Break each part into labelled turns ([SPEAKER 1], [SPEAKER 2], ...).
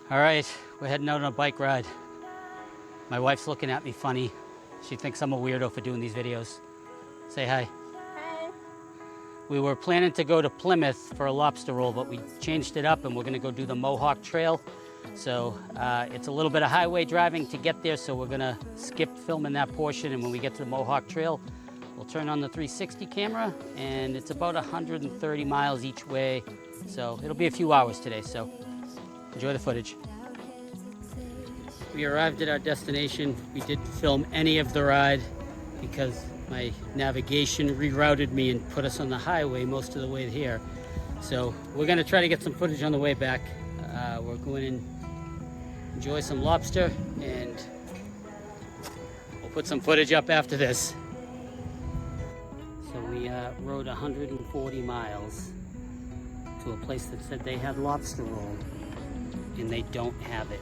[SPEAKER 1] All right, we're heading out on a bike ride. My wife's looking at me funny. She thinks I'm a weirdo for doing these videos. Say hi.
[SPEAKER 2] Hi.
[SPEAKER 1] We were planning to go to Plymouth for a lobster roll, but we changed it up and we're gonna go do the Mohawk Trail. So it's a little bit of highway driving to get there, so we're gonna skip filming that portion, and when we get to the Mohawk Trail, we'll turn on the 360 camera, and it's about 130 miles each way. So it'll be a few hours today, so enjoy the footage. We arrived at our destination. We didn't film any of the ride because my navigation rerouted me and put us on the highway most of the way here. So we're gonna try to get some footage on the way back. We're going to enjoy some lobster, and we'll put some footage up after this. So we rode 140 miles to a place that said they had lobster roll, and they don't have it.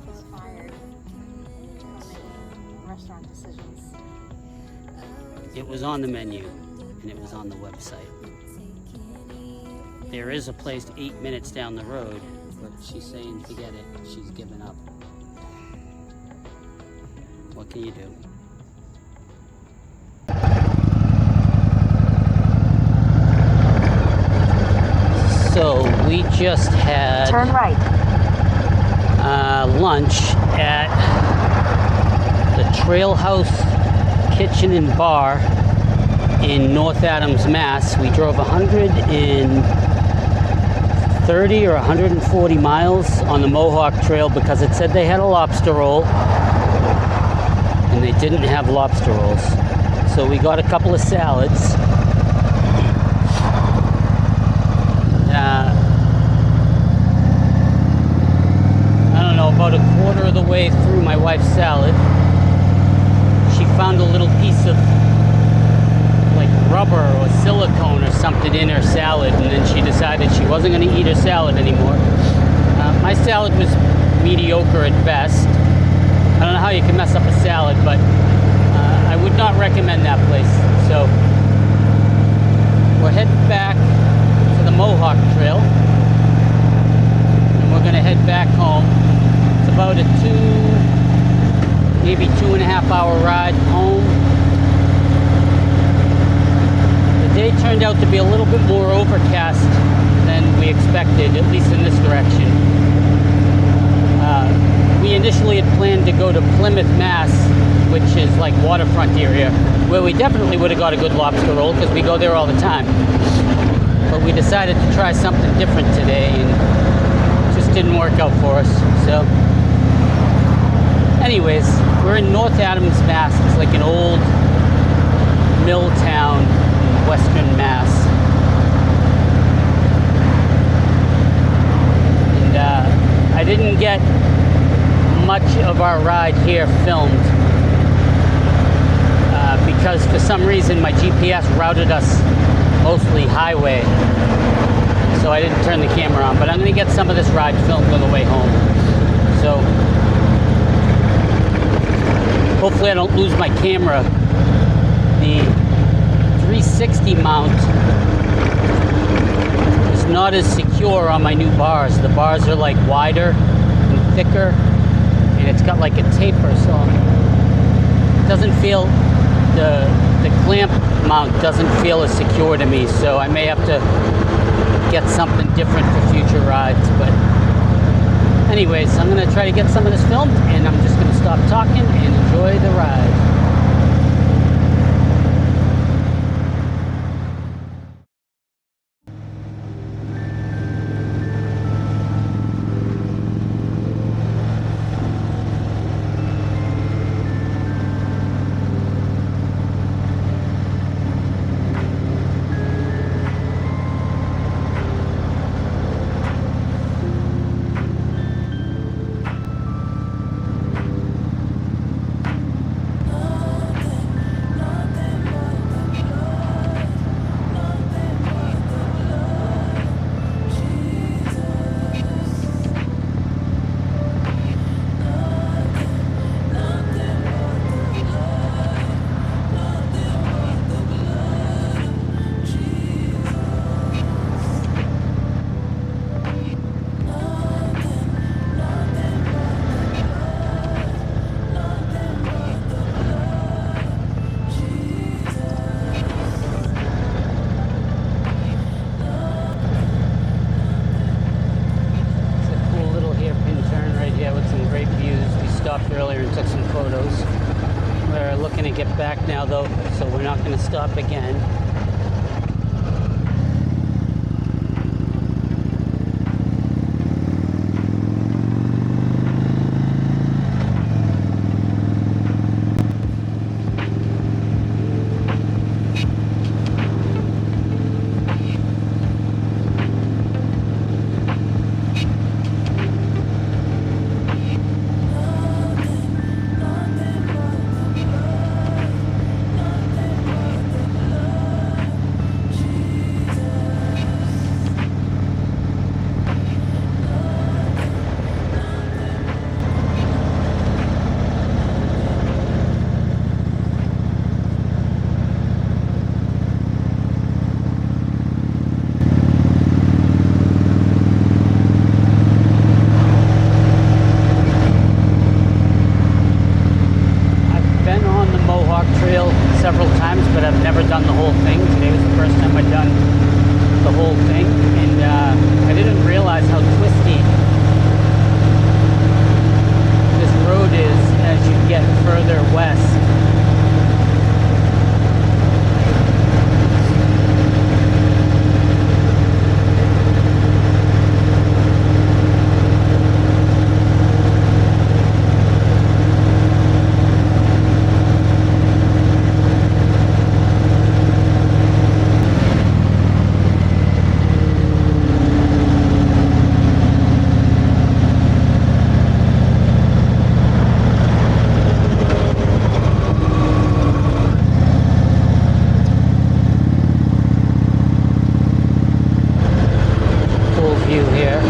[SPEAKER 2] Was fired from making restaurant decisions.
[SPEAKER 1] It was on the menu, and it was on the website. There is a place 8 minutes down the road, but she's saying forget it. She's given up. What can you do? So we just had
[SPEAKER 2] Turn right.
[SPEAKER 1] lunch at the Trail House Kitchen and Bar in North Adams, Mass. We drove 130 or 140 miles on the Mohawk Trail because it said they had a lobster roll, and they didn't have lobster rolls. So we got a couple of salads. I don't know, about a quarter of the way through my wife's salad, she found a little piece of like rubber or silicone or something in her salad, and then she decided she wasn't going to eat her salad anymore. My salad was mediocre at best. I don't know how you can mess up a salad, but I would not recommend that place. So we're heading back to the Mohawk Trail, and we're going to head back home. It's about a maybe 2.5 hour ride home. The day turned out to be a little bit more overcast than we expected, at least in this direction. We initially had planned to go to Plymouth, Mass, which is like waterfront area, where we definitely would have got a good lobster roll because we go there all the time. But we decided to try something different today, and it just didn't work out for us. So anyways, we're in North Adams, Mass. It's like an old mill town in western Mass. And I didn't get much of our ride here filmed because for some reason my GPS routed us mostly highway, so I didn't turn the camera on. But I'm going to get some of this ride filmed on the way home. So hopefully I don't lose my camera. The 360 mount is not as secure on my new bars. The bars are like wider and thicker, and it's got like a taper, so it doesn't feel, the clamp mount doesn't feel as secure to me, so I may have to get something different for future rides. But anyways, I'm going to try to get some of this filmed, and I'm just going to stop talking and enjoy the ride. We're not going to stop again. Mohawk Trail several times, but I've never done the whole thing. Today was the first time I've done the whole thing, and I didn't realize how twisty this road is as you get further west. View here.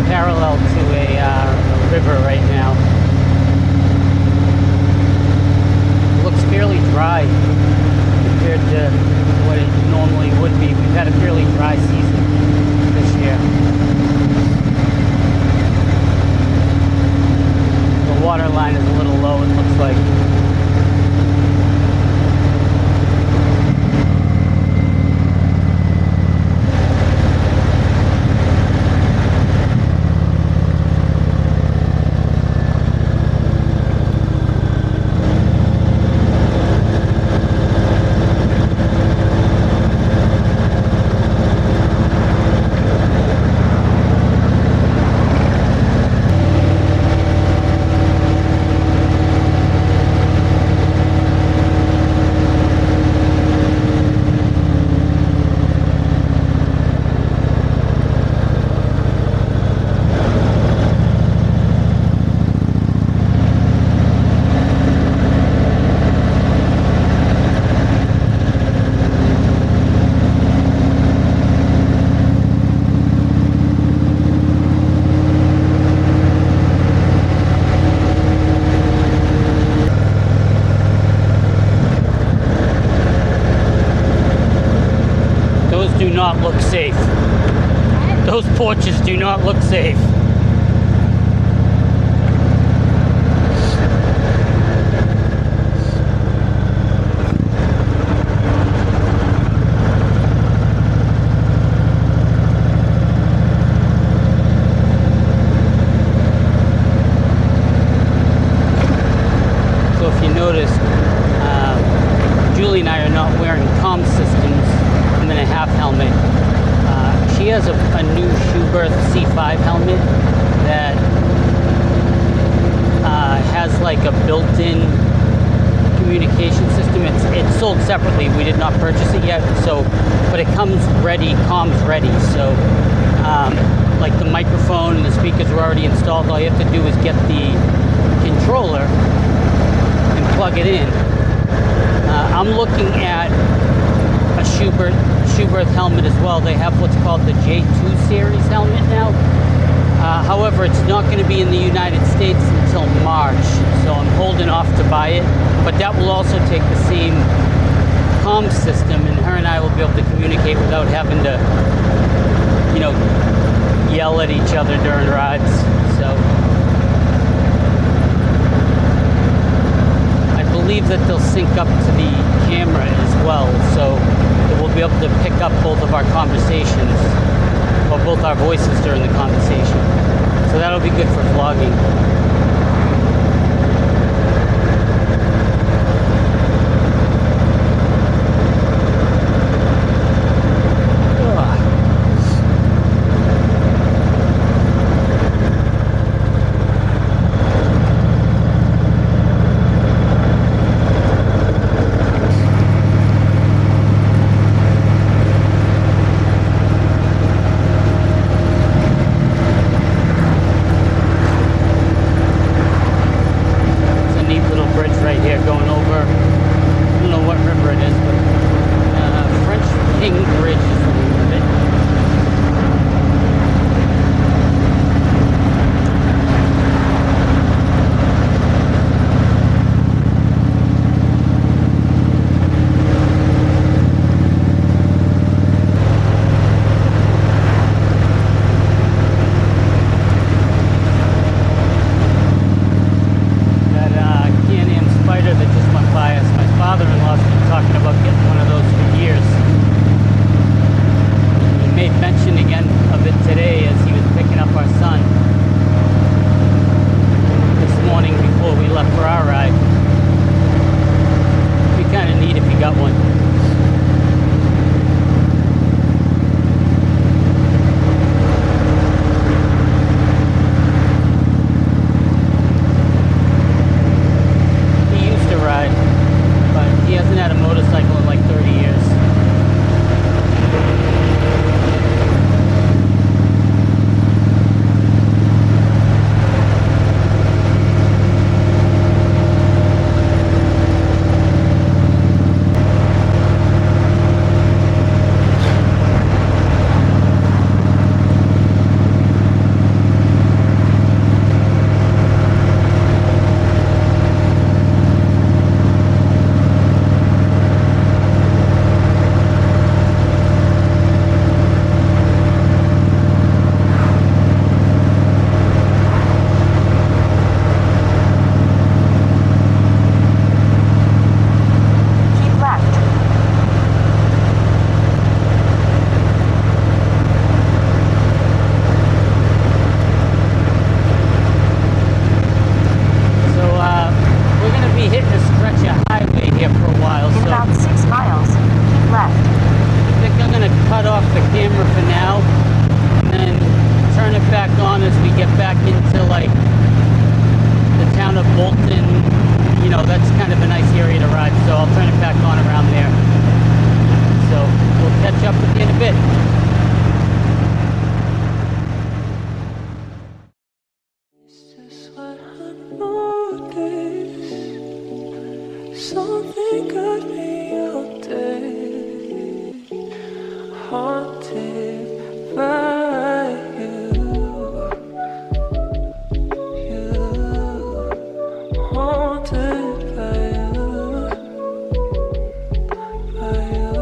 [SPEAKER 1] Parallel to a river right now. It looks fairly dry compared to what it normally would be. We've had a fairly dry season this year. The water line is a little low, it looks like. Do not look safe. Those porches do not look safe. half helmet. She has a new Schuberth C5 helmet that has like a built-in communication system. It's sold separately. We did not purchase it yet, so but it comes ready, comms ready. So like the microphone and the speakers were already installed. All you have to do is get the controller and plug it in. I'm looking at a Schuberth helmet as well. They have what's called the J2 series helmet now. However, it's not going to be in the United States until March, so I'm holding off to buy it. But that will also take the same comm system, and her and I will be able to communicate without having to, you know, yell at each other during rides. So I believe that they'll sync up to the camera as well, so that we'll be able to pick up both of our conversations, or both our voices during the conversation. So that'll be good for vlogging.
[SPEAKER 3] Something got me all day, haunted by you, haunted by you, by you.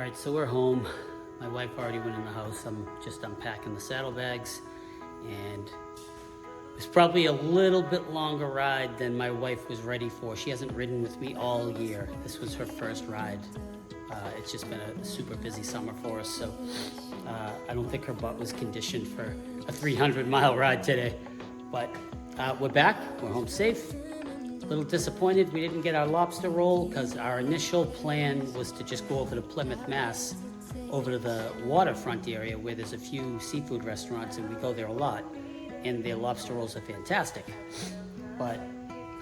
[SPEAKER 1] right, so we're home. My wife already went in the house. I'm just unpacking the saddlebags, and it's probably a little bit longer ride than my wife was ready for. She hasn't ridden with me all year. This was her first ride. It's just been a super busy summer for us, so I don't think her butt was conditioned for a 300-mile ride today. But we're back, we're home safe. A little disappointed we didn't get our lobster roll because our initial plan was to just go over to Plymouth, Mass, over to the waterfront area where there's a few seafood restaurants, and we go there a lot, and their lobster rolls are fantastic. But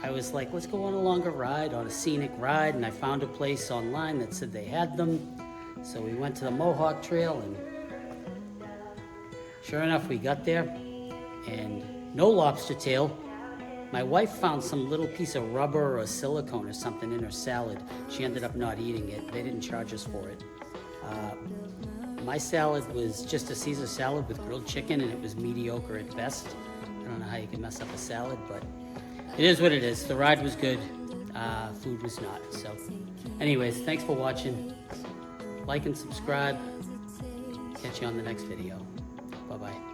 [SPEAKER 1] I was like, let's go on a longer ride, on a scenic ride, and I found a place online that said they had them. So we went to the Mohawk Trail, and sure enough, we got there, and no lobster tail. My wife found some little piece of rubber or silicone or something in her salad. She ended up not eating it. They didn't charge us for it. My salad was just a Caesar salad with grilled chicken, and it was mediocre at best. I don't know how you can mess up a salad, but it is what it is. The ride was good, food was not. So anyways, thanks for watching. Like and subscribe. Catch you on the next video. Bye-bye.